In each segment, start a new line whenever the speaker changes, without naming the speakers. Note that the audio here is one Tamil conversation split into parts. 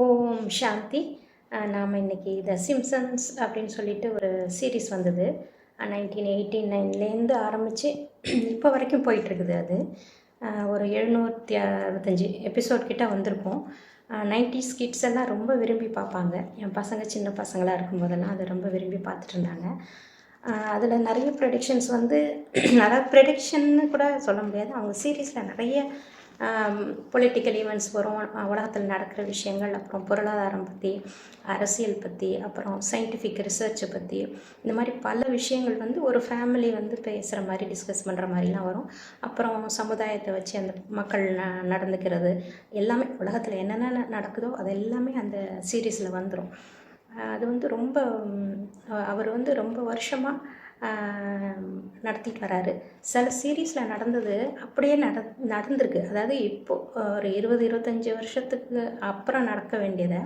ஓம் சாந்தி. நாம் இன்றைக்கி த சிம்சன்ஸ் அப்படின்னு சொல்லிட்டு ஒரு சீரீஸ் வந்தது. 1989லேருந்து ஆரம்பித்து இப்போ வரைக்கும் போயிட்டுருக்குது. அது ஒரு 765 எபிசோட் கிட்ட வந்திருக்கும். 90s கிட்ஸ் எல்லாம் ரொம்ப விரும்பி பார்ப்பாங்க. என் பசங்க சின்ன பசங்களாக இருக்கும்போதெல்லாம் அதை ரொம்ப விரும்பி பார்த்துட்டு இருந்தாங்க. அதில் நிறைய ப்ரெடிக்ஷன்ஸ் வந்து அதாவது ப்ரெடிக்ஷன்னு கூட சொல்ல முடியாது. அவங்க சீரீஸில் நிறைய பொலிட்டிக்கல் ஈவெண்ட்ஸ் வரும், உலகத்தில் நடக்கிற விஷயங்கள், அப்புறம் பொருளாதாரம் பற்றி, அரசியல் பற்றி, அப்புறம் சயின்டிஃபிக் ரிசர்ச்சை பற்றி, இந்த மாதிரி பல விஷயங்கள் வந்து ஒரு ஃபேமிலி வந்து பேசுகிற மாதிரி டிஸ்கஸ் பண்ணுற மாதிரிலாம் வரும். அப்புறம் சமுதாயத்தை வச்சு அந்த மக்கள் நடந்துக்கிறது எல்லாமே, உலகத்தில் என்னென்ன நடக்குதோ அது எல்லாமே அந்த சீரீஸில் வந்துடும். அது வந்து ரொம்ப அவர் வந்து ரொம்ப வருஷமாக நடத்திட்டு வராரு. சில சீரீஸில் நடந்தது அப்படியே நடந்திருக்கு. அதாவது இப்போது ஒரு 20-25 வருஷத்துக்கு அப்புறம் நடக்க வேண்டியதை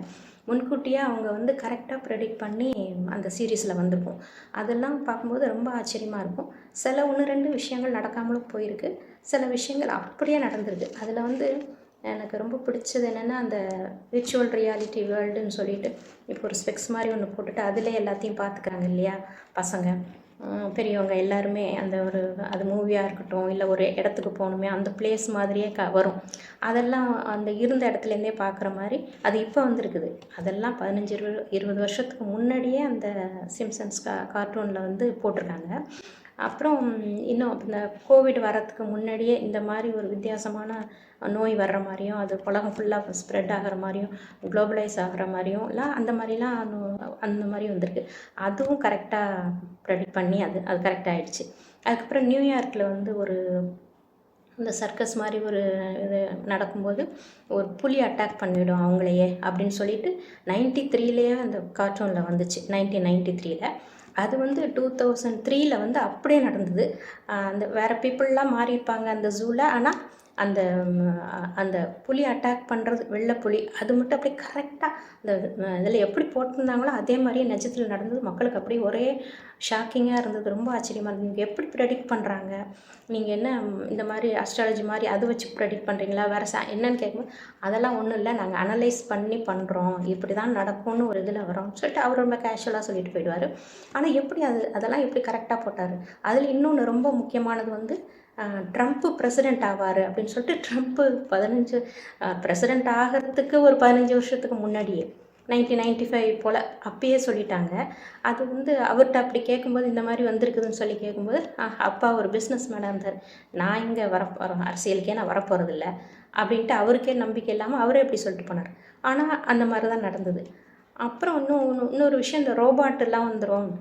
முன்கூட்டியே அவங்க வந்து கரெக்டாக ப்ரெடிக்ட் பண்ணி அந்த சீரீஸில் வந்திருக்கும். அதெல்லாம் பார்க்கும்போது ரொம்ப ஆச்சரியமாக இருக்கும். சில 1-2 விஷயங்கள் நடக்காமலும் போயிருக்கு, சில விஷயங்கள் அப்படியே நடந்திருக்கு. அதில் வந்து எனக்கு ரொம்ப பிடிச்சது என்னென்னா, அந்த விர்ச்சுவல் ரியாலிட்டி வேர்ல்டுன்னு சொல்லிட்டு இப்போ ஒரு ஸ்பெக்ஸ் மாதிரி ஒன்று போட்டுட்டு அதிலே எல்லாத்தையும் பார்த்துக்கிறாங்க இல்லையா பசங்க, பெரியவங்க எல்லாருமே. அந்த ஒரு அது மூவியாக இருக்கட்டும், இல்லை ஒரு இடத்துக்கு போகணுமே அந்த பிளேஸ் மாதிரியே வரும். அதெல்லாம் அந்த இருந்த இடத்துலேருந்தே பார்க்குற மாதிரி அது இப்போ வந்திருக்குது. அதெல்லாம் 15-20 வருஷத்துக்கு முன்னாடியே அந்த சிம்சன்ஸ் கார்ட்டூனில் வந்து போட்டிருக்காங்க. அப்புறம் இன்னும் இந்த கோவிட் வரத்துக்கு முன்னாடியே இந்த மாதிரி ஒரு வித்தியாசமான நோய் வர்ற மாதிரியும், அது உலகம் ஃபுல்லாக ஸ்ப்ரெட் ஆகிற மாதிரியும், குளோபலைஸ் ஆகிற மாதிரியும் எல்லாம் அந்த மாதிரி வந்திருக்கு. அதுவும் கரெக்டாக ப்ரெடிக்ட் பண்ணி அது கரெக்டாக ஆகிடுச்சு. அதுக்கப்புறம் நியூயார்க்கில் வந்து ஒரு இந்த சர்க்கஸ் மாதிரி ஒரு இது நடக்கும்போது ஒரு புலி அட்டாக் பண்ணிவிடும் அவங்களையே அப்படின்னு சொல்லிட்டு 93லேயே அந்த கார்ட்டூனில் வந்துச்சு. 1993ல் அது வந்து 2003ல் வந்து அப்படியே நடந்தது. அந்த வேறு பீப்புளெலாம் மாறியிருப்பாங்க அந்த ஜூவில். ஆனால் அந்த அந்த புலி அட்டாக் பண்ணுறது, வெள்ளை புலி, அது மட்டும் அப்படியே கரெக்டாக இந்த இதில் எப்படி போட்டிருந்தாங்களோ அதே மாதிரியே நிஜத்தில் நடந்தது. மக்களுக்கு அப்படியே ஒரே ஷாக்கிங்காக இருந்தது, ரொம்ப ஆச்சரியமாக இருந்தது. நீங்கள் எப்படி ப்ரெடிக்ட் பண்ணுறாங்க, நீங்கள் என்ன இந்த மாதிரி அஸ்ட்ராலஜி மாதிரி அது வச்சு ப்ரெடிக்ட் பண்ணுறீங்களா, வேறு என்னன்னு கேட்கும்போது அதெல்லாம் ஒன்றும் இல்லை, நாங்கள் அனலைஸ் பண்ணி பண்ணுறோம், இப்படி தான் நடக்கும்னு ஒரு இதில் வரோம்னு சொல்லிட்டு அவர் ரொம்ப கேஷுவலாக சொல்லிட்டு போயிடுவார். ஆனால் எப்படி அதெல்லாம் எப்படி கரெக்டாக போட்டார். அதில் இன்னொன்று ரொம்ப முக்கியமானது வந்து ட்ரம்ப்பு பிரசிடெண்ட் ஆவார் அப்படின்னு சொல்லிட்டு, ட்ரம்ப்பு பிரசிடெண்ட் ஆகிறதுக்கு ஒரு 15 வருஷத்துக்கு முன்னாடியே 1995 போல் அப்பயே சொல்லிட்டாங்க. அது வந்து அவர்கிட்ட அப்படி கேட்கும்போது இந்த மாதிரி வந்திருக்குதுன்னு சொல்லி கேட்கும்போது, அப்பா ஒரு பிஸ்னஸ் மேனாக இருந்தார், நான் இங்கே அரசியலுக்கே நான் வரப்போகிறதில்ல அப்படின்ட்டு அவருக்கே நம்பிக்கை இல்லாமல் அவரே எப்படி சொல்லிட்டு போனார். ஆனால் அந்த மாதிரி தான் நடந்தது. அப்புறம் இன்னொரு விஷயம், இந்த ரோபாட்டெல்லாம் வந்துடும்.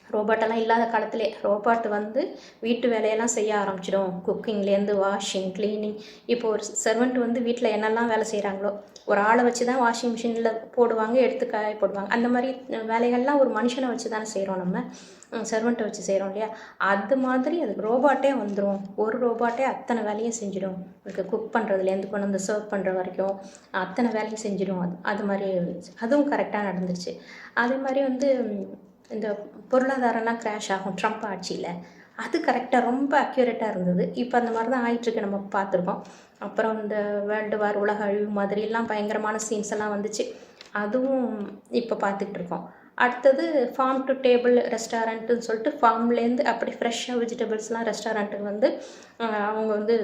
ரோபாட்டெல்லாம் இல்லாத காலத்திலே ரோபாட் வந்து வீட்டு வேலையெல்லாம் செய்ய ஆரம்பிச்சிடும். குக்கிங்லேருந்து வாஷிங், க்ளீனிங். இப்போ ஒரு சர்வெண்ட் வந்து வீட்டில் என்னெல்லாம் வேலை செய்கிறாங்களோ, ஒரு ஆளை வச்சு தான் வாஷிங் மிஷினில் போடுவாங்க, எடுத்து காய போடுவாங்க. அந்த மாதிரி வேலைகள்லாம் ஒரு மனுஷனை வச்சு தானே செய்கிறோம், நம்ம சர்வெண்ட்டை வச்சு செய்கிறோம் இல்லையா. அது மாதிரி அதுக்கு ரோபாட்டே வந்துடும். ஒரு ரோபாட்டே அத்தனை வேலையும் செஞ்சிடும். அதுக்கு குக் பண்ணுறதுலேருந்து கொண்டு வந்து சர்வ் பண்ணுற வரைக்கும் அத்தனை வேலையும் செஞ்சிடும். அது மாதிரி அதுவும் கரெக்டாக நடந்துச்சு. அதே மாதிரி வந்து இந்த பொருளாதாரம்லாம் க்ராஷ் ஆகும் ட்ரம்ப் ஆட்சியில், அது கரெக்டாக ரொம்ப அக்யூரேட்டாக இருந்தது. இப்போ அந்த மாதிரி தான் ஆகிட்டுருக்கு, நம்ம பார்த்துருக்கோம். அப்புறம் இந்த வேர்ல்டு வார், உலக அழிவு மாதிரிலாம் பயங்கரமான சீன்ஸ் எல்லாம் வந்துச்சு, அதுவும் இப்போ பார்த்துக்கிட்டு இருக்கோம். அடுத்தது ஃபார்ம் டு டேபிள் ரெஸ்டாரண்ட்டுன்னு சொல்லிட்டு, ஃபார்ம்லேருந்து அப்படி ஃப்ரெஷ்ஷாக வெஜிடபிள்ஸ்லாம் ரெஸ்டாரண்ட்டுக்கு வந்து அவங்க வந்து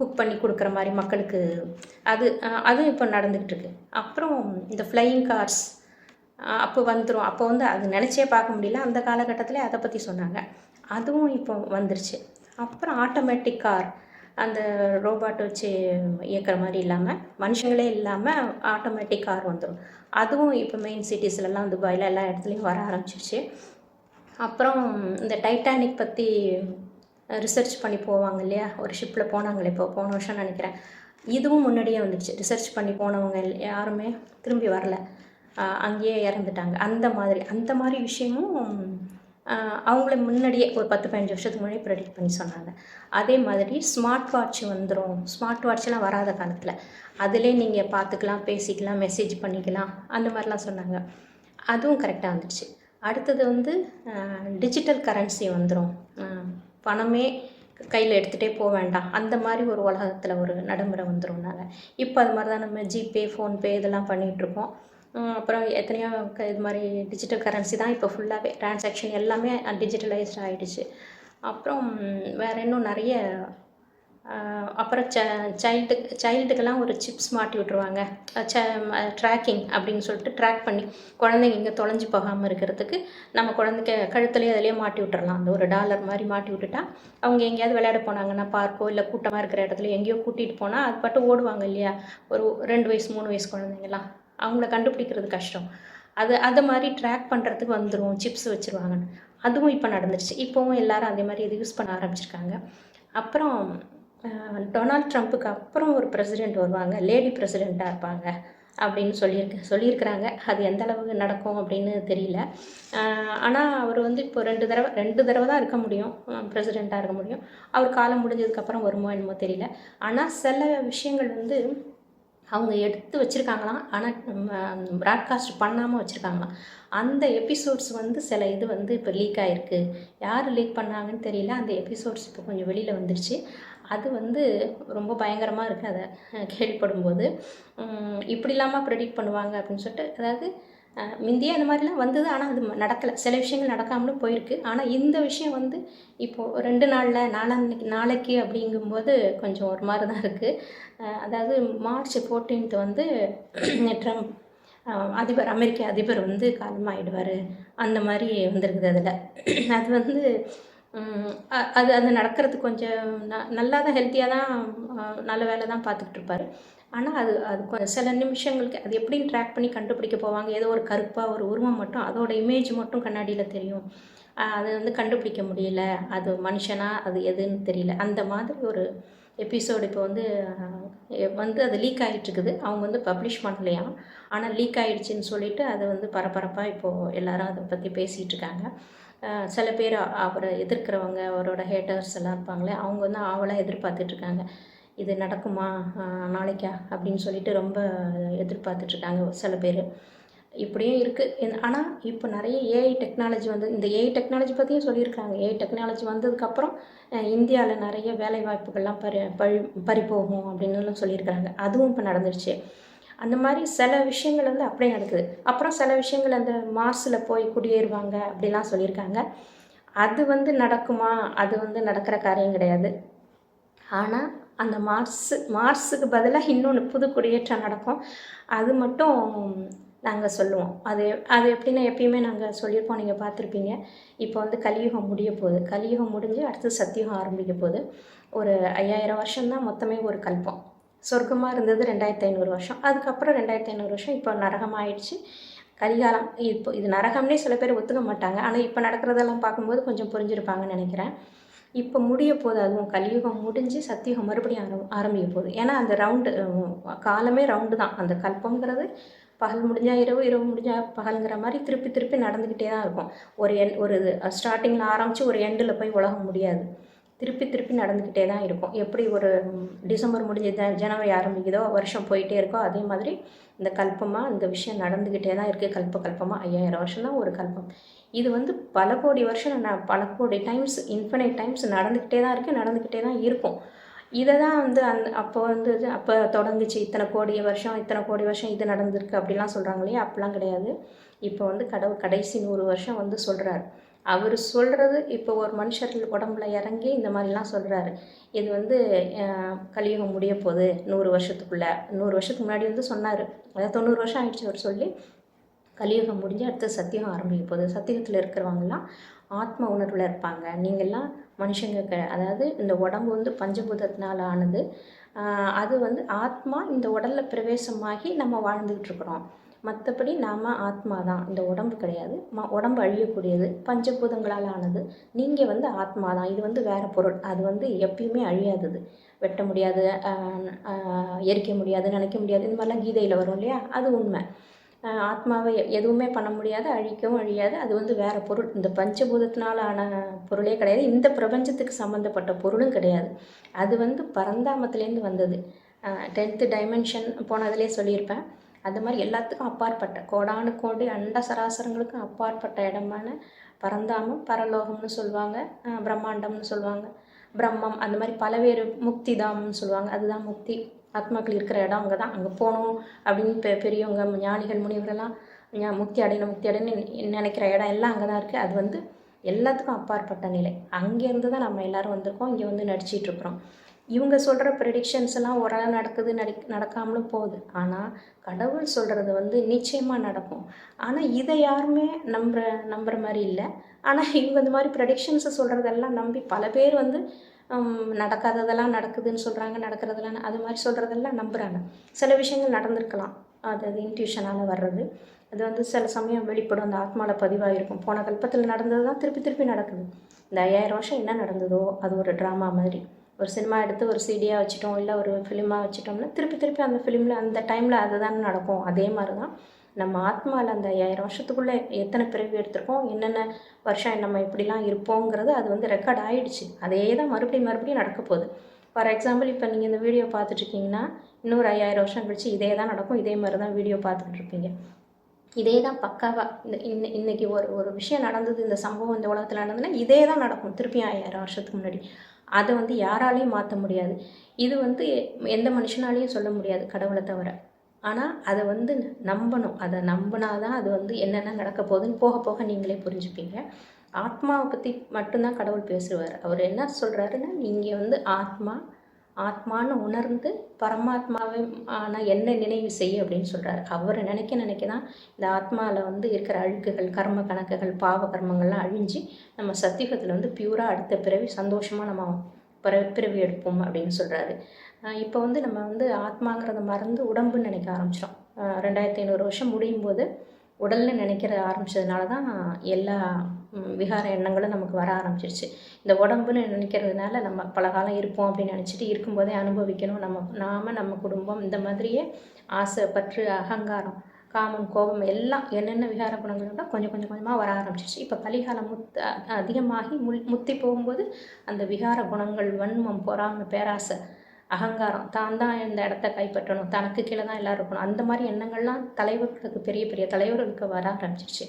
குக் பண்ணி கொடுக்குற மாதிரி மக்களுக்கு, அதுவும் இப்போ நடந்துக்கிட்டு இருக்கு. அப்புறம் இந்த ஃப்ளையிங் கார்ஸ் அப்போ வந்துடும். அப்போ வந்து அது நினச்சே பார்க்க முடியல, அந்த காலகட்டத்தில் அதை பற்றி சொன்னாங்க. அதுவும் இப்போ வந்துருச்சு. அப்புறம் ஆட்டோமேட்டிக் கார், அந்த ரோபாட்டை வச்சு இயக்கிற மாதிரி இல்லாமல், மனுஷங்களே இல்லாமல் ஆட்டோமேட்டிக் கார் வந்துடும். அதுவும் இப்போ மெயின் சிட்டிஸ்லலாம், துபாயில் எல்லா இடத்துலையும் வர ஆரம்பிச்சிருச்சு. அப்புறம் இந்த டைட்டானிக் பற்றி ரிசர்ச் பண்ணி போவாங்க இல்லையா, ஒரு ஷிப்பில் போனாங்களே இப்போ போன வருஷம் நினைக்கிறேன். இதுவும் முன்னாடியே வந்துடுச்சு. ரிசர்ச் பண்ணி போனவங்க யாருமே திரும்பி வரல, அங்கேயே இறந்துட்டாங்க. அந்த மாதிரி விஷயமும் அவங்கள முன்னாடியே ஒரு 10-15 வருஷத்துக்கு முன்னாடியே ப்ரெடிக்ட் பண்ணி சொன்னாங்க. அதே மாதிரி ஸ்மார்ட் வாட்ச் வந்துடும். ஸ்மார்ட் வாட்ச்லாம் வராத காலத்தில் அதிலே நீங்கள் பார்த்துக்கலாம், பேசிக்கலாம், மெசேஜ் பண்ணிக்கலாம், அந்த மாதிரிலாம் சொன்னாங்க. அதுவும் கரெக்டாக வந்துடுச்சு. அடுத்தது வந்து டிஜிட்டல் கரன்சி வந்துடும். பணமே கையில் எடுத்துகிட்டே போக வேண்டாம், அந்த மாதிரி ஒரு உலகத்தில் ஒரு நடைமுறை வந்துடும். நாங்கள் இப்போ அது மாதிரி தான் நம்ம ஜிபே, ஃபோன்பே இதெல்லாம் பண்ணிகிட்ருக்கோம். அப்புறம் எத்தனையோ இது மாதிரி டிஜிட்டல் கரன்சி தான் இப்போ ஃபுல்லாகவே டிரான்சாக்ஷன் எல்லாமே டிஜிட்டலைஸ்ட் ஆகிடுச்சு. அப்புறம் வேறு இன்னும் நிறைய அப்புறம் சைல்டுக்கெல்லாம் ஒரு சிப்ஸ் மாட்டி விட்ருவாங்க. ட்ராக்கிங் அப்படின்னு சொல்லிட்டு ட்ராக் பண்ணி குழந்தைங்க இங்கே தொலைஞ்சு போகாமல் இருக்கிறதுக்கு நம்ம குழந்தைக்கு கழுத்துலேயே அதிலேயே மாட்டி விட்டுறலாம். அந்த ஒரு டாலர் மாதிரி மாட்டி விட்டுட்டா அவங்க எங்கேயாவது விளையாட போனாங்கன்னா பார்க்கோ இல்லை கூட்டமாக இருக்கிற இடத்துல எங்கேயோ கூட்டிகிட்டு போனால் அது பாட்டு ஓடுவாங்க இல்லையா, ஒரு 2 வயசு 3 வயசு குழந்தைங்கலாம் அவங்கள கண்டுபிடிக்கிறது கஷ்டம். அது மாதிரி ட்ராக் பண்ணுறதுக்கு வந்துடும், சிப்ஸ் வச்சுருவாங்கன்னு. அதுவும் இப்போ நடந்துருச்சு. இப்போவும் எல்லாரும் அதே மாதிரி இது யூஸ் பண்ண ஆரம்பிச்சிருக்காங்க. அப்புறம் டொனால்ட் ட்ரம்ப்புக்கு அப்புறம் ஒரு பிரசிடெண்ட் வருவாங்க, லேடி பிரசிடெண்ட்டாக இருப்பாங்க அப்படின்னு சொல்லியிருக்கிறாங்க. அது எந்த அளவுக்கு நடக்கும் அப்படின்னு தெரியல. ஆனால் அவர் வந்து இப்போ 2 தடவை தான் இருக்க முடியும், பிரசிடெண்ட்டாக இருக்க முடியும். அவர் காலம் முடிஞ்சதுக்கப்புறம் வருமோ என்னமோ தெரியல. ஆனால் சில விஷயங்கள் வந்து அவங்க எடுத்து வச்சுருக்காங்களாம், ஆனால் ப்ராட்காஸ்ட் பண்ணாமல் வச்சுருக்காங்களாம். அந்த எபிசோட்ஸ் வந்து சில இது வந்து இப்போ லீக் ஆகிருக்கு. யார் லீக் பண்ணாங்கன்னு தெரியல. அந்த எபிசோட்ஸ் இப்போ கொஞ்சம் வெளியில் வந்துடுச்சு. அது வந்து ரொம்ப பயங்கரமாக இருக்குது அதை கேள்விப்படும்போது. இப்படி இல்லாமல் ப்ரெடிக்ட் பண்ணுவாங்க அப்படின்னு சொல்லிட்டு, அதாவது முந்தியே அந்த மாதிரிலாம் வந்தது, ஆனால் அது நடக்கலை. சில விஷயங்கள் நடக்காமலும் போயிருக்கு. ஆனால் இந்த விஷயம் வந்து இப்போது 2 நாளில் நாளைக்கு அப்படிங்கும்போது கொஞ்சம் ஒரு மாதிரி தான் இருக்குது. அதாவது மார்ச் 14 வந்து ட்ரம்ப் அமெரிக்க அதிபர் வந்து காலமாகிடுவார், அந்த மாதிரி வந்திருக்குது அதில். அது வந்து அது நடக்கிறதுக்கு கொஞ்சம் நல்லா தான், ஹெல்த்தியாக தான், நல்ல வேலை தான் பார்த்துக்கிட்டு இருப்பார். ஆனால் அது கொஞ்சம் சில நிமிஷங்களுக்கு அது எப்படின்னு ட்ராக் பண்ணி கண்டுபிடிக்க போவாங்க. ஏதோ ஒரு கருப்பாக ஒரு உருவம் மட்டும், அதோட இமேஜ் மட்டும் கண்ணாடியில் தெரியும். அது வந்து கண்டுபிடிக்க முடியல, அது மனுஷனா அது எதுன்னு தெரியல. அந்த மாதிரி ஒரு எபிசோடு இப்போ வந்து அது லீக் ஆகிட்டுருக்குது. அவங்க வந்து பப்ளிஷ் பண்ணலையாம், ஆனால் லீக் ஆகிடுச்சின்னு சொல்லிவிட்டு அதை வந்து பரபரப்பாக இப்போது எல்லாரும் அதை பற்றி பேசிகிட்டு இருக்காங்க. சில பேர் அவரை எதிர்க்கிறவங்க, அவரோட ஹேட்டர்ஸ் எல்லாம் இருப்பாங்களே, அவங்க வந்து ஆவலாக எதிர்பார்த்துட்ருக்காங்க. இது நடக்குமா நாளைக்கா அப்படின்னு சொல்லிட்டு ரொம்ப எதிர்பார்த்துட்ருக்காங்க சில பேர். இப்படியும் இருக்குது. ஆனால் இப்போ நிறைய ஏஐ டெக்னாலஜி வந்து, இந்த ஏஐ டெக்னாலஜி பற்றியும் சொல்லியிருக்காங்க. ஏஐ டெக்னாலஜி வந்ததுக்கப்புறம் இந்தியாவில் நிறைய வேலைவாய்ப்புகள்லாம் பறிபோகும் அப்படின்னு சொல்லியிருக்காங்க. அதுவும் இப்போ நடந்துருச்சு. அந்த மாதிரி சில விஷயங்கள் வந்து அப்படியே நடக்குது. அப்புறம் சில விஷயங்கள் அந்த மார்ஸில் போய் குடியேறுவாங்க அப்படிலாம் சொல்லியிருக்காங்க. அது வந்து நடக்குமா? அது வந்து நடக்கிற காரியம் கிடையாது. ஆனால் அந்த மார்ஸுக்கு பதிலாக இன்னொன்று புது குடியேற்றம் நடக்கும். அது மட்டும் நாங்கள் சொல்லுவோம். அது எப்படின்னா, எப்பயுமே நாங்கள் சொல்லியிருப்போம், நீங்கள் பார்த்துருப்பீங்க. இப்போ வந்து கலியுகம் முடிய போகுது. கலியுகம் முடிஞ்சு அடுத்து சத்தியுகம் ஆரம்பிக்க போகுது. ஒரு 5000 வருஷம்தான் மொத்தமே ஒரு கல்பம். சொர்க்கமாக இருந்தது 2500 வருஷம். அதுக்கப்புறம் 2500 வருஷம் இப்போ நரகம் ஆயிடுச்சு. கலிகாலம். இப்போ இது நரகம்னே சில பேர் ஒத்துக்க மாட்டாங்க. ஆனால் இப்போ நடக்கிறதெல்லாம் பார்க்கும்போது கொஞ்சம் புரிஞ்சிருப்பாங்கன்னு நினைக்கிறேன். இப்போ முடிய போகுது. அதுவும் கலியுகம் முடிஞ்சு சத்தியுகம் மறுபடியும் ஆரம்பிக்க போகுது. ஏன்னா அந்த ரவுண்டு காலமே ரவுண்டு தான். அந்த கல்பங்கிறது பகல் முடிஞ்சால் இரவு, இரவு முடிஞ்சால் பகலுங்கிற மாதிரி திருப்பி திருப்பி நடந்துக்கிட்டே தான் இருக்கும். ஒரு ஸ்டார்டிங்கில் ஆரம்பித்து ஒரு எண்டில் போய் உலகம் முடியாது. திருப்பி திருப்பி நடந்துக்கிட்டே தான் இருக்கும். எப்படி ஒரு டிசம்பர் முடிஞ்சு ஜனவரி ஆரம்பிக்குதோ, வருஷம் போயிட்டே இருக்கோ, அதே மாதிரி இந்த கல்பமாக இந்த விஷயம் நடந்துக்கிட்டே தான் இருக்குது. கல்பமாக 5000 வருஷம் தான் ஒரு கல்பம். இது வந்து பல கோடி வருஷம், பல கோடி டைம்ஸ், இன்ஃபினைட் டைம்ஸ் நடந்துக்கிட்டே தான் இருக்குது, நடந்துக்கிட்டே தான் இருக்கும். இதை தான் வந்து அப்போ தொடங்குச்சு. இத்தனை கோடி வருஷம் இது நடந்திருக்கு அப்படிலாம் சொல்கிறாங்க இல்லையா? அப்படிலாம் கிடையாது. இப்போ வந்து கடவுள் கடைசி 100 வருஷம் வந்து சொல்கிறார். அவர் சொல்கிறது இப்போ ஒரு மனுஷர்கள் உடம்புல இறங்கி இந்த மாதிரிலாம் சொல்கிறாரு. இது வந்து கலியுகம் முடிய போகுது 100 வருஷத்துக்குள்ளே. 100 வருஷத்துக்கு முன்னாடி வந்து சொன்னார். அதாவது 90 வருஷம் ஆயிடுச்சு அவர் சொல்லி. கலியுகம் முடிஞ்சு அடுத்து சத்தியுகம் ஆரம்பிக்க போகுது. சத்தியுகத்தில் இருக்கிறவங்கலாம் ஆத்ம உணர்வில் இருப்பாங்க. நீங்கள்லாம் மனுஷங்க அதாவது இந்த உடம்பு வந்து பஞ்சபூதத்தினால் ஆனது. அது வந்து ஆத்மா இந்த உடலில் பிரவேசமாகி நம்ம வாழ்ந்துக்கிட்டு இருக்கிறோம். மற்றபடி நாம் ஆத்மா தான், இந்த உடம்பு கிடையாது. உடம்பு அழியக்கூடியது, பஞ்சபூதங்களால் ஆனது. நீங்கள் வந்து ஆத்மா தான். இது வந்து வேறு பொருள். அது வந்து எப்பயுமே அழியாதது. வெட்ட முடியாது, எரிக்க முடியாது, நினைக்க முடியாது, இந்த மாதிரிலாம் கீதையில் வரும் இல்லையா? அது உண்மை. ஆத்மாவை எதுவுமே பண்ண முடியாது, அழிக்கவும் அழியாது. அது வந்து வேறு பொருள். இந்த பஞ்சபூதத்தினால் ஆன பொருளே கிடையாது. இந்த பிரபஞ்சத்துக்கு சம்மந்தப்பட்ட பொருளும் கிடையாது. அது வந்து பரந்தாமத்துலேருந்து வந்தது. 10th டைமென்ஷன் போனதிலே சொல்லியிருப்பேன். அது மாதிரி எல்லாத்துக்கும் அப்பாற்பட்ட, கோடானு கோடி அண்ட சராசரங்களுக்கும் அப்பாற்பட்ட இடமான பரந்தாமம், பரலோகம்னு சொல்லுவாங்க, பிரம்மாண்டம்னு சொல்லுவாங்க. பிரம்மம் அந்த மாதிரி பலவேறு முக்தி தாம்னு சொல்லுவாங்க. அதுதான் முக்தி, ஆத்மாக்கள் இருக்கிற இடம் அங்கே தான். அங்கே போகணும் அப்படின்னு பெரியவங்க ஞானிகள் முனிவரெல்லாம் முக்தி அடையணும் நினைக்கிற இடம் எல்லாம் அங்கே தான் இருக்குது. அது வந்து எல்லாத்துக்கும் அப்பாற்பட்ட நிலை. அங்கேருந்து தான் நம்ம எல்லோரும் வந்திருக்கோம், இங்கே வந்து நடிச்சிட்ருக்குறோம். இவங்க சொல்கிற ப்ரெடிக்ஷன்ஸ் எல்லாம் ஓரளவு நடக்குது, நடக்காமலும் போகுது. ஆனால் கடவுள் சொல்கிறது வந்து நிச்சயமாக நடக்கும். ஆனால் இதை யாருமே நம்புகிற மாதிரி இல்லை. ஆனால் இவங்க இந்த மாதிரி ப்ரெடிக்ஷன்ஸை சொல்கிறதெல்லாம் நம்பி பல பேர் வந்து நடக்காததெல்லாம் நடக்குதுன்னு சொல்கிறாங்க, நடக்கிறதெல்லாம் அது மாதிரி சொல்கிறதெல்லாம் நம்புகிறாங்க. சில விஷயங்கள் நடந்திருக்கலாம், அது இன்ட்யூஷனால் வர்றது. அது வந்து சில சமயம் வெளிப்படும், அந்த ஆத்மாவில் பதிவாகிருக்கும். போன கல்பத்தில் நடந்தது தான் திருப்பி நடக்குது. இந்த 5000 வருஷம் என்ன நடந்ததோ அது ஒரு ட்ராமா மாதிரி. ஒரு சினிமா எடுத்து ஒரு சிடியாக வச்சுட்டோம், இல்லை ஒரு ஃபிலிமாக வச்சுட்டோம்னா திருப்பி அந்த ஃபிலிமில் அந்த டைமில் அதுதான் நடக்கும். அதே மாதிரி தான் நம்ம ஆத்மாவில் அந்த 5000 வருஷத்துக்குள்ளே எத்தனை பிறவி எடுத்திருக்கோம், என்னென்ன வருஷம் நம்ம இப்படிலாம் இருப்போங்கிறது அது வந்து ரெக்கார்ட் ஆகிடுச்சு. அதே தான் மறுபடியும் நடக்க போகுது. ஃபார் எக்ஸாம்பிள், இப்போ நீங்கள் இந்த வீடியோ பார்த்துட்ருக்கீங்கன்னா இன்னொரு 5000 வருஷம் கழிச்சு இதே தான் நடக்கும். இதே மாதிரி தான் வீடியோ பார்த்துக்கிட்டு இருப்பீங்க. இதே தான் பக்காவாக இன்னைக்கு ஒரு விஷயம் நடந்தது, இந்த சம்பவம் இந்த உலகத்தில் நடந்ததுன்னா இதே தான் நடக்கும் திருப்பியும் 5000 வருஷத்துக்கு முன்னாடி. அதை வந்து யாராலையும் மாற்ற முடியாது. இது வந்து எந்த மனுஷனாலையும் சொல்ல முடியாது, கடவுளை தவிர. ஆனால் அதை வந்து நம்பணும். அதை நம்பினாதான் அது வந்து என்னென்ன நடக்க போகுதுன்னு போக நீங்களே புரிஞ்சுப்பீங்க. ஆத்மாவை பற்றி மட்டும்தான் கடவுள் பேசுவார். அவர் என்ன சொல்கிறாருன்னா, நீங்கள் வந்து ஆத்மான்னு உணர்ந்து பரமாத்மாவை ஆனால் என்ன நினைவு செய்ய அப்படின்னு சொல்கிறார். அவரை நினைக்க தான் இந்த ஆத்மாவில் வந்து இருக்கிற அழுக்குகள், கர்ம கணக்குகள், பாவ கர்மங்கள்லாம் அழிஞ்சு நம்ம சத்தியுகத்தில் வந்து பியூராக அடுத்த பிறவி சந்தோஷமாக நம்ம பிறவி எடுப்போம் அப்படின்னு சொல்கிறாரு. இப்போ வந்து நம்ம வந்து ஆத்மாங்கிறத மறந்து உடம்புன்னு நினைக்க ஆரம்பிச்சிட்டோம். 2500 வருஷம் முடியும் போது உடல்னு நினைக்கிற ஆரம்பித்ததுனால தான் எல்லா விகார எண்ணங்களும் நமக்கு வர ஆரம்பிச்சிருச்சு. இந்த உடம்புன்னு நினைக்கிறதுனால நம்ம பல காலம் இருப்போம் அப்படின்னு நினச்சிட்டு இருக்கும்போதே அனுபவிக்கணும், நம்ம குடும்பம், இந்த மாதிரியே ஆசை, பற்று, அகங்காரம், காமம், கோபம் எல்லாம் என்னென்ன விகார குணங்களோட கொஞ்சமாக வர ஆரம்பிச்சிருச்சு. இப்போ கலிகாலம் அதிகமாகி முத்தி போகும்போது அந்த விகார குணங்கள், வன்மம், பொறாமை, பேராசை, அகங்காரம், தான் இந்த இடத்த கைப்பற்றணும், தனக்கு கீழே தான் எல்லோரும் இருக்கணும், அந்த மாதிரி எண்ணங்கள்லாம் தலைவர்களுக்கு, பெரிய தலைவர்களுக்கு வர ஆரம்பிச்சிருச்சு.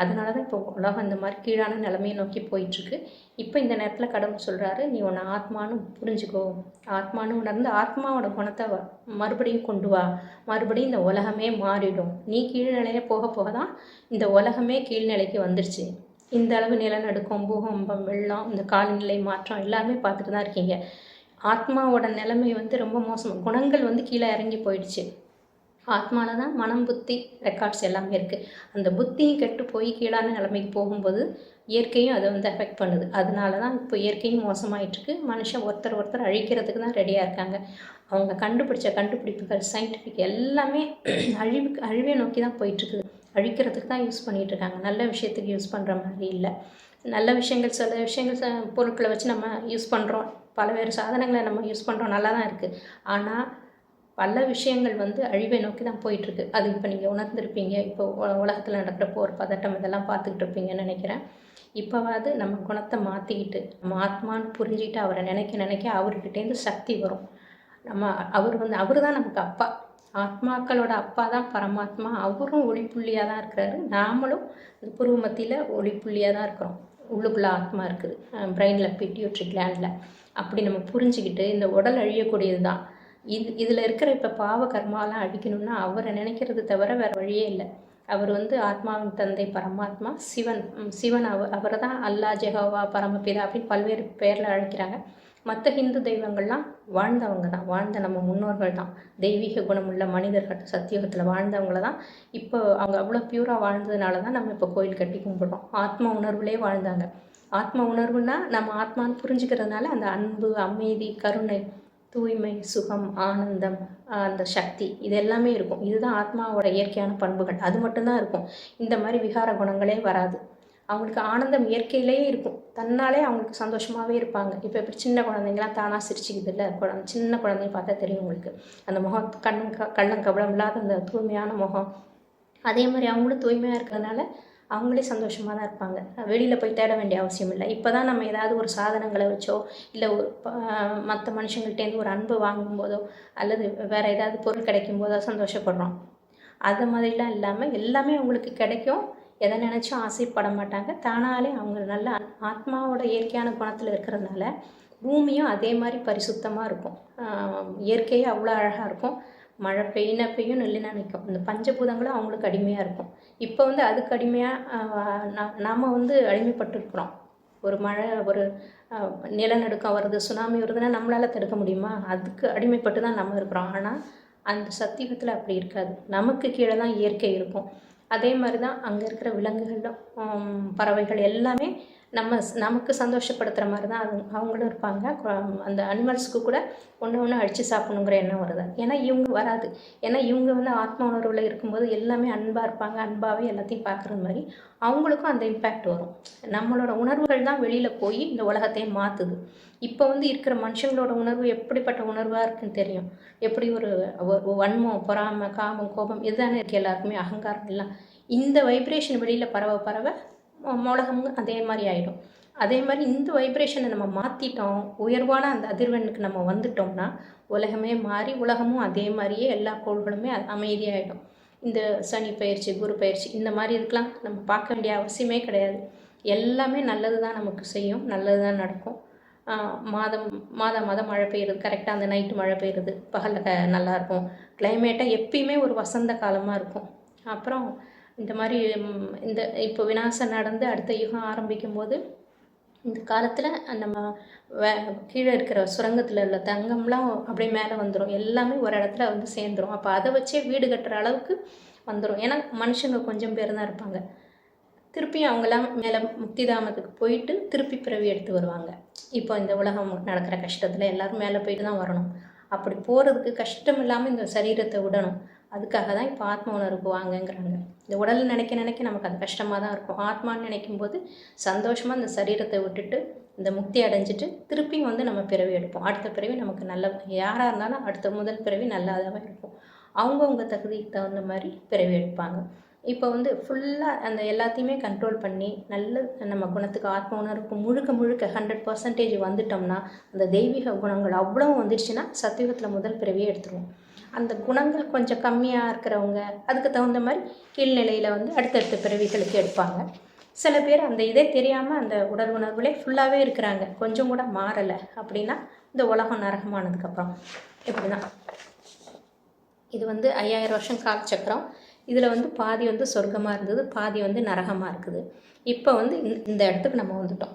அதனால தான் இப்போ உலகம் இந்த மாதிரி கீழான நிலைமையை நோக்கி போயிட்டுருக்கு. இப்போ இந்த நேரத்தில் கடவுள் சொல்கிறாரு, நீ உன்னை ஆத்மானு புரிஞ்சுக்கோ, ஆத்மானு உணர்ந்து ஆத்மாவோட குணத்தை மறுபடியும் கொண்டு வா, மறுபடியும் இந்த உலகமே மாறிடும். நீ கீழ்நிலையில போக தான் இந்த உலகமே கீழ்நிலைக்கு வந்துருச்சு. இந்த அளவு நிலநடுக்கம், பூகம்பம், வெள்ளம், இந்த காலநிலை மாற்றம் எல்லாருமே பார்த்துட்டு தான் இருக்கீங்க. ஆத்மாவோட நிலைமை வந்து ரொம்ப மோசம், குணங்கள் வந்து கீழே இறங்கி போயிடுச்சு. ஆத்மாவில் தான் மனம், புத்தி, ரெக்கார்ட்ஸ் எல்லாமே இருக்குது. அந்த புத்தியும் கெட்டு போய் கீழான நிலைமைக்கு போகும்போது இயற்கையும் அதை வந்து அஃபெக்ட் பண்ணுது. அதனால தான் இப்போ இயற்கையும் மோசமாயிட்டுருக்கு. மனுஷன் ஒருத்தர் அழிக்கிறதுக்கு தான் ரெடியாக இருக்காங்க. அவங்க கண்டுபிடிச்ச கண்டுபிடிப்புகள், சயின்டிஃபிக் எல்லாமே அழிவை நோக்கி தான் போயிட்டுருக்குது. அழிக்கிறதுக்கு தான் யூஸ் பண்ணிகிட்ருக்காங்க. நல்ல விஷயத்துக்கு யூஸ் பண்ணுற மாதிரி இல்லை. நல்ல விஷயங்கள், சில விஷயங்கள் பொருட்களை வச்சு நம்ம யூஸ் பண்ணுறோம், பலவேறு சாதனங்களை நம்ம யூஸ் பண்ணுறோம், நல்லா தான் இருக்குது. ஆனால் பல விஷயங்கள் வந்து அழிவை நோக்கி தான் போயிட்டுருக்கு. அது இப்போ நீங்கள் உணர்ந்திருப்பீங்க. இப்போ உலகத்தில் நடக்கிற போர், பதட்டம் இதெல்லாம் பார்த்துக்கிட்டு இருப்பீங்கன்னு நினைக்கிறேன். இப்போவாது நம்ம குணத்தை மாற்றிக்கிட்டு நம்ம ஆத்மான்னு புரிஞ்சுக்கிட்டு அவரை நினைக்க அவர்கிட்டேருந்து சக்தி வரும். அவர் தான் நமக்கு அப்பா. ஆத்மாக்களோட அப்பா தான் பரமாத்மா. அவரும் ஒளிப்புள்ளியாக தான் இருக்கிறாரு. நாமளும் புருவ மத்தியில் ஒளிப்புள்ளியாக தான் இருக்கிறோம். உள்ளுக்குள்ளே ஆத்மா இருக்குது, பிரெயினில், பிட்யூட்ரி கிளாண்டில். அப்படி நம்ம புரிஞ்சுக்கிட்டு இந்த உடல் அழியக்கூடியது தான். இதில் இருக்கிற இப்போ பாவ கர்மாலாம் அழிக்கணும்னா அவரை நினைக்கிறது தவிர வேறு வழியே இல்லை. அவர் வந்து ஆத்மாவின் தந்தை பரமாத்மா, சிவன் அவரை தான் அல்லா, ஜெகோவா, பரமபிதா அப்படின்னு பல்வேறு பெயரில் அழைக்கிறாங்க. மற்ற ஹிந்து தெய்வங்கள்லாம் வாழ்ந்தவங்க தான், வாழ்ந்த நம்ம முன்னோர்கள் தான், தெய்வீக குணமுள்ள மனிதர்கள், சத்தியுகத்தில் வாழ்ந்தவங்கள தான். இப்போ அவங்க அவ்வளோ பியூராக வாழ்ந்ததுனால தான் நம்ம இப்போ கோயில் கட்டி கும்பிடுறோம். ஆத்ம உணர்வுலேயே வாழ்ந்தாங்க. ஆத்ம உணர்வுனா நம்ம ஆத்மான்னு புரிஞ்சுக்கிறதுனால அந்த அன்பு, அமைதி, கருணை, தூய்மை, சுகம், ஆனந்தம், அந்த சக்தி, இது எல்லாமே இருக்கும். இதுதான் ஆத்மாவோட இயற்கையான பண்புகள். அது மட்டும்தான் இருக்கும். இந்த மாதிரி விகார குணங்களே வராது. அவங்களுக்கு ஆனந்தம் இயற்கையிலேயே இருக்கும். தன்னாலே அவங்களுக்கு சந்தோஷமாகவே இருப்பாங்க. இப்போ எப்படி சின்ன குழந்தைங்களாம் தானாக சிரிச்சுக்குது இல்லை, சின்ன குழந்தைங்க பார்த்தா தெரியும் உங்களுக்கு. அந்த முகம் கள்ளங்கபடம் இல்லாத அந்த தூய்மையான முகம். அதே மாதிரி அவங்களும் தூய்மையாக இருக்கிறதுனால அவங்களே சந்தோஷமாக தான் இருப்பாங்க. வெளியில் போய் தேட வேண்டிய அவசியம் இல்லை. இப்போ தான் நம்ம ஏதாவது ஒரு சாதனங்களை வச்சோ, இல்லை ஒரு மற்ற மனுஷங்கள்டேருந்து ஒரு அன்பு வாங்கும்போதோ, அல்லது வேறு ஏதாவது பொருள் கிடைக்கும் போதோ சந்தோஷப்படுறோம். அது மாதிரிலாம் இல்லாமல் எல்லாமே அவங்களுக்கு கிடைக்கும். எதை நினச்சும் ஆசைப்பட மாட்டாங்க. தானாலே அவங்க நல்ல ஆத்மாவோட இயற்கையான குணத்தில் இருக்கிறதுனால பூமியும் அதே மாதிரி பரிசுத்தமாக இருக்கும். இயற்கையே அவ்வளோ அழகாக இருக்கும். மழை பெய்யும் நில்லுனா நிற்கும். இந்த பஞ்சபூதங்களும் அவங்களுக்கு அடிமையாக இருக்கும். இப்போ வந்து அதுக்கு அடிமையாக நாம் வந்து அடிமைப்பட்டிருக்கிறோம். ஒரு மழை, ஒரு நிலநடுக்கம் வருது, சுனாமி வருதுன்னா நம்மளால் தடுக்க முடியுமா? அதுக்கு அடிமைப்பட்டு தான் நம்ம இருக்கிறோம். ஆனால் அந்த சத்தியுகத்தில் அப்படி இருக்காது. நமக்கு கீழே தான் இயற்கை இருக்கும். அதே மாதிரி தான் அங்கே இருக்கிற விலங்குகளும் பறவைகள் எல்லாமே நமக்கு சந்தோஷப்படுத்துகிற மாதிரி தான் அவங்களும் இருப்பாங்க. அந்த அனிமல்ஸுக்கு கூட ஒன்று அழித்து சாப்பிடணுங்கிற எண்ணம் வருது. ஏன்னா இவங்க வராது. ஏன்னா இவங்க வந்து ஆத்ம உணர்வில் இருக்கும்போது எல்லாமே அன்பாக இருப்பாங்க. அன்பாகவே எல்லாத்தையும் பார்க்குற மாதிரி அவங்களுக்கும் அந்த இம்பேக்ட் வரும். நம்மளோட உணர்வுகள் தான் வெளியில் போய் இந்த உலகத்தையே மாற்றுது. இப்போ வந்து இருக்கிற மனுஷங்களோட உணர்வு எப்படிப்பட்ட உணர்வாக இருக்குன்னு தெரியும். எப்படி ஒரு வன்மம், பொறாமை, காமம், கோபம் இதுதானே இருக்குது எல்லாருக்குமே, அகங்காரம் எல்லாம். இந்த வைப்ரேஷன் வெளியில் பரவ உலகமும் அதே மாதிரி ஆகிடும். அதே மாதிரி இந்த வைப்ரேஷனை நம்ம மாற்றிட்டோம், உயர்வான அந்த அதிர்வெண்ணுக்கு நம்ம வந்துட்டோம்னா உலகமே மாறி உலகமும் அதே மாதிரியே எல்லா கோள்களுமே அமைதியாகிடும். இந்த சனி பயிற்சி, குரு பயிற்சி இந்த மாதிரி இருக்கலாம் நம்ம பார்க்க வேண்டிய அவசியமே கிடையாது. எல்லாமே நல்லது தான் நமக்கு செய்யும், நல்லது தான் நடக்கும். மாதம் மழை பெய்யுறது, கரெக்டாக அந்த நைட்டு மழை பெய்யுறது, பகலில் நல்லாயிருக்கும். கிளைமேட்டாக எப்பயுமே ஒரு வசந்த காலமாக இருக்கும். அப்புறம் இந்த மாதிரி இந்த இப்போ விநாசம் நடந்து அடுத்த யுகம் ஆரம்பிக்கும் போது இந்த காலத்தில் நம்ம கீழே இருக்கிற சுரங்கத்தில் உள்ள தங்கம்லாம் அப்படியே மேலே வந்துடும். எல்லாமே ஒரு இடத்துல வந்து சேர்ந்துடும். அப்போ அதை வச்சே வீடு கட்டுற அளவுக்கு வந்துடும். ஏன்னா மனுஷங்க கொஞ்சம் பேர் தான் இருப்பாங்க. திருப்பியும் அவங்களாம் மேலே முக்திதாமத்துக்கு போயிட்டு திருப்பி பிறவி எடுத்து வருவாங்க. இப்போ இந்த உலகம் நடக்கிற கஷ்டத்தில் எல்லோரும் மேலே போயிட்டு தான் வரணும். அப்படி போகிறதுக்கு கஷ்டம் இல்லாமல் இந்த சரீரத்தை விடணும். அதுக்காக தான் இப்போ ஆத்ம உணர்வுக்கு வாங்கங்கிறாங்க. இந்த உடல் நினைக்க நமக்கு அது கஷ்டமாக தான் இருக்கும். ஆத்மான்னு நினைக்கும் போது சந்தோஷமாக இந்த சரீரத்தை விட்டுட்டு இந்த முக்தி அடைஞ்சிட்டு திருப்பியும் வந்து நம்ம பிறவி எடுப்போம். அடுத்த பிறவி நமக்கு நல்ல, யாராக இருந்தாலும் அடுத்த முதல் பிறவி நல்லாதாகவே இருக்கும். அவங்கவுங்க தகுதிக்கு தகுந்த மாதிரி பிறவி எடுப்பாங்க. இப்போ வந்து ஃபுல்லாக அந்த எல்லாத்தையுமே கண்ட்ரோல் பண்ணி நல்ல நம்ம குணத்துக்கு ஆத்ம உணர்வுக்கு முழுக்க 100% வந்துட்டோம்னா அந்த தெய்வீக குணங்கள் அவ்வளோ வந்துடுச்சுன்னா சத்தியுகத்தில் முதல் பிறவியே எடுத்துருவோம். அந்த குணங்கள் கொஞ்சம் கம்மியாக இருக்கிறவங்க அதுக்கு தகுந்த மாதிரி கீழ்நிலையில் வந்து அடுத்தடுத்த பிறவிகளுக்கு எடுப்பாங்க. சில பேர் அந்த இதே தெரியாமல் அந்த உடல் உணர்வுலே ஃபுல்லாகவே இருக்கிறாங்க, கொஞ்சம் கூட மாறலை. அப்படின்னா இந்த உலகம் நரகமானதுக்கப்புறம் இப்படி தான். இது வந்து 5000 வருஷம் காலச்சக்கரம். இதில் வந்து பாதி வந்து சொர்க்கமாக இருந்தது, பாதி வந்து நரகமாக இருக்குது. இப்போ வந்து இந்த இடத்துக்கு நம்ம வந்துட்டோம்.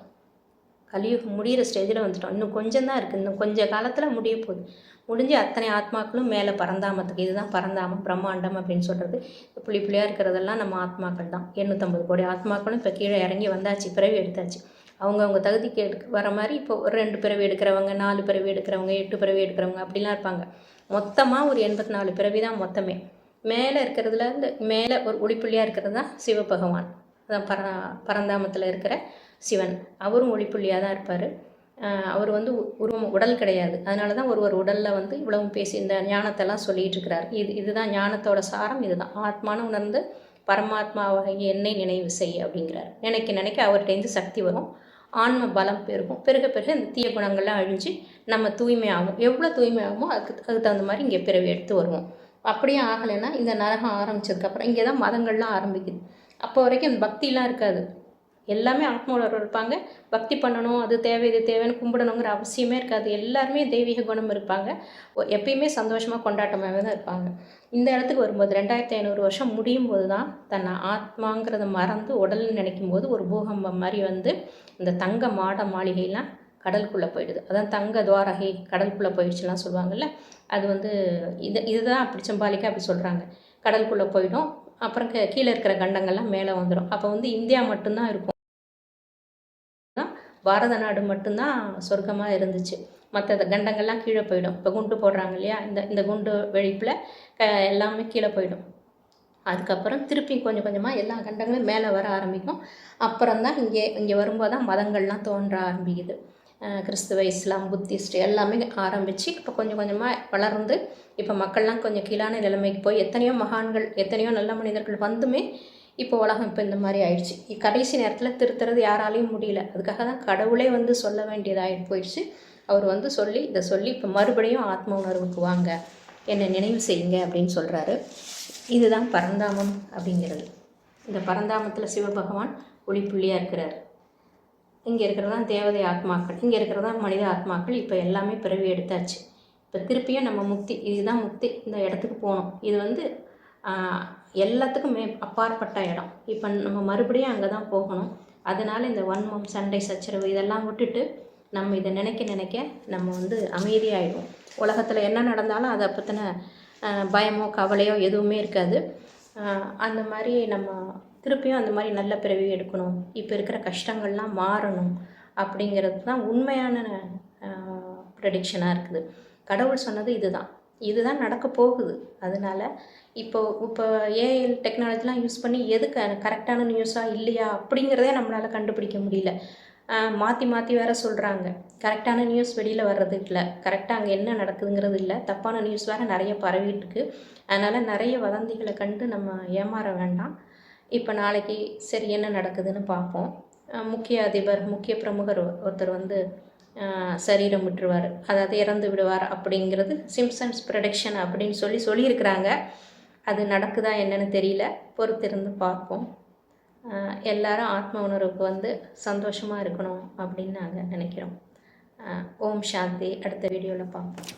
கலியுகம் முடிகிற ஸ்டேஜில் வந்துட்டோம். இன்னும் கொஞ்சம் தான் இருக்குது. இன்னும் கொஞ்சம் காலத்தில் முடிய போகுது. முடிஞ்சு அத்தனை ஆத்மாக்களும் மேலே பரந்தாமத்துக்கு, இதுதான் பரந்தாமம், பிரம்மாண்டம் அப்படின்னு சொல்கிறது. புள்ளியாக இருக்கிறதெல்லாம் நம்ம ஆத்மாக்கள் தான். 850 கோடி ஆத்மாக்களும் இப்போ கீழே இறங்கி வந்தாச்சு, பிறவி எடுத்தாச்சு. அவங்கவுங்க தகுதிக்கு வர மாதிரி இப்போ ஒரு 2 பிறவி எடுக்கிறவங்க, 4 பிறவி எடுக்கிறவங்க, 8 பிறவி எடுக்கிறவங்க அப்படிலாம் இருப்பாங்க. மொத்தமாக ஒரு 84 பிறவி தான் மொத்தமே. மேலே இருக்கிறதுல இந்த மேலே ஒரு ஒளிப்புள்ளியாக இருக்கிறது தான் சிவபகவான். அதான் பரந்தாமத்தில் இருக்கிற சிவன். அவரும் ஒளிப்புள்ளியாக தான் இருப்பார். அவர் வந்து உடல் கிடையாது. அதனால தான் ஒரு உடலில் வந்து இவ்வளவும் பேசி இந்த ஞானத்தெல்லாம் சொல்லிகிட்டு இருக்கிறார். இதுதான் ஞானத்தோட சாரம். இதுதான் ஆத்மானு உணர்ந்து பரமாத்மாவாக என்னை நினைவு செய்ய அப்படிங்கிறார். நினைக்க அவர்கிட்டேருந்து சக்தி வரும், ஆன்ம பலம் பெருகும். பெருக இந்த தீய குணங்கள்லாம் அழிஞ்சு நம்ம தூய்மையாகும். எவ்வளோ தூய்மையாகுமோ அதுக்கு தகுந்த மாதிரி இங்கே பிறவி எடுத்து வருவோம். அப்படியே ஆகலைன்னா இந்த நரகம் ஆரம்பித்ததுக்கப்புறம் இங்கே தான் மதங்கள்லாம் ஆரம்பிக்குது. அப்போ வரைக்கும் அந்த பக்திலாம் இருக்காது. எல்லாமே ஆத்ம உணர்வு இருப்பாங்க. பக்தி பண்ணணும், அது தேவை, இது தேவைன்னு கும்பிடணுங்கிற அவசியமே இருக்காது. எல்லாருமே தெய்வீக குணம் இருப்பாங்க. எப்பயுமே சந்தோஷமாக கொண்டாட்டமாகவே தான் இருப்பாங்க. இந்த இடத்துக்கு வரும்போது 2500 வருஷம் முடியும் போது தான் தன்னை ஆத்மாங்கிறத மறந்து உடல்னு நினைக்கும் போது ஒரு பூகம்பம் மாதிரி வந்து இந்த தங்க மாட மாளிகைலாம் கடலுக்குள்ளே போயிடுது. அதான் தங்க துவாரகை கடலுக்குள்ளே போயிடுச்சுலாம் சொல்லுவாங்கள்ல. அது வந்து இதுதான் அப்படி சிம்பாலிக்காக அப்படி சொல்கிறாங்க. கடலுக்குள்ளே போயிடும். அப்புறம் கீழே இருக்கிற கண்டங்கள்லாம் மேலே வந்துடும். அப்போ வந்து இந்தியா மட்டும்தான் இருக்கும், பாரத நாடு மட்டும்தான் சொர்க்கமாக இருந்துச்சு. மற்ற கண்டங்கள்லாம் கீழே போயிடும். இப்போ குண்டு போடுறாங்க இல்லையா, இந்த குண்டு வெடிப்பில் எல்லாமே கீழே போயிடும். அதுக்கப்புறம் திருப்பி கொஞ்சம் கொஞ்சமாக எல்லா கண்டங்களும் மேலே வர ஆரம்பிக்கும். அப்புறம்தான் இங்கே வரும்போது தான் மதங்கள்லாம் தோன்ற ஆரம்பிக்குது. கிறிஸ்துவ, இஸ்லாம், புத்திஸ்ட் எல்லாமே ஆரம்பித்து இப்போ கொஞ்சம் கொஞ்சமாக வளர்ந்து இப்போ மக்கள்லாம் கொஞ்சம் கீழான நிலைமைக்கு போய் எத்தனையோ மகான்கள், எத்தனையோ நல்ல மனிதர்கள் வந்துமே இப்போ உலகம் இப்போ இந்த மாதிரி ஆயிடுச்சு. கடைசி நேரத்தில் திருத்துறது யாராலையும் முடியல. அதுக்காக தான் கடவுளே வந்து சொல்ல வேண்டியதாகிட்டு போயிடுச்சு. அவர் வந்து இதை சொல்லி இப்போ மறுபடியும் ஆத்ம உணர்வுக்கு வாங்க, என்னை நினைவு செய்யுங்க அப்படின்னு சொல்கிறாரு. இதுதான் பரந்தாமம் அப்படிங்கிறது. இந்த பரந்தாமத்தில் சிவபகவான் ஒளிப்புள்ளியாக இருக்கிறார். இங்கே இருக்கிறதான் தேவதை ஆத்மாக்கள், இங்கே இருக்கிறதான் மனித ஆத்மாக்கள். இப்போ எல்லாமே பிறவி எடுத்தாச்சு. இப்போ திருப்பியும் நம்ம முக்தி, இதுதான் முக்தி, இந்த இடத்துக்கு போகணும். இது வந்து எல்லாத்துக்கும் அப்பாற்பட்ட இடம். இப்போ நம்ம மறுபடியும் அங்கே தான் போகணும். அதனால் இந்த வன்மம், சண்டை, சச்சரவு இதெல்லாம் விட்டுட்டு நம்ம இதை நினைக்க நினைக்க நம்ம வந்து அமைதியாகிடுவோம். உலகத்தில் என்ன நடந்தாலும் அதை பற்றின பயமோ கவலையோ எதுவுமே இருக்காது. அந்த மாதிரி நம்ம திருப்பியும் அந்த மாதிரி நல்ல பிறவி எடுக்கணும், இப்போ இருக்கிற கஷ்டங்கள்லாம் மாறணும் அப்படிங்கிறது தான் உண்மையான ப்ரெடிக்ஷனாக இருக்குது. கடவுள் சொன்னது இதுதான் நடக்க போகுது. அதனால் இப்போ ஏஐ டெக்னாலஜிலாம் யூஸ் பண்ணி எது கரெக்டான நியூஸாக இல்லையா அப்படிங்கிறதே நம்மளால் கண்டுபிடிக்க முடியல. மாற்றி மாற்றி வேறு சொல்கிறாங்க. கரெக்டான நியூஸ் வெளியில் வர்றது இல்லை, கரெக்டாக அங்கே என்ன நடக்குதுங்கிறது இல்லை, தப்பான நியூஸ் வேறு நிறைய பரவிட்டுருக்கு. அதனால் நிறைய வதந்திகளை கண்டு நம்ம ஏமாற வேண்டாம். இப்போ நாளைக்கு சரி என்ன நடக்குதுன்னு பார்ப்போம். முக்கிய பிரமுகர் ஒருத்தர் வந்து சரீரம் விட்டுருவார், அதாவது இறந்து விடுவார் அப்படிங்கிறது சிம்ப்சன்ஸ் ப்ரெடிக்ஷன் அப்படின்னு சொல்லியிருக்கிறாங்க. அது நடக்குதா என்னன்னு தெரியல, பொறுத்திருந்து பார்ப்போம். எல்லாரும் ஆத்ம உணர்வுக்கு வந்து சந்தோஷமாக இருக்கணும் அப்படின்னு நாங்கள் நினைக்கிறோம். ஓம் சாந்தி. அடுத்த வீடியோவில் பார்ப்போம்.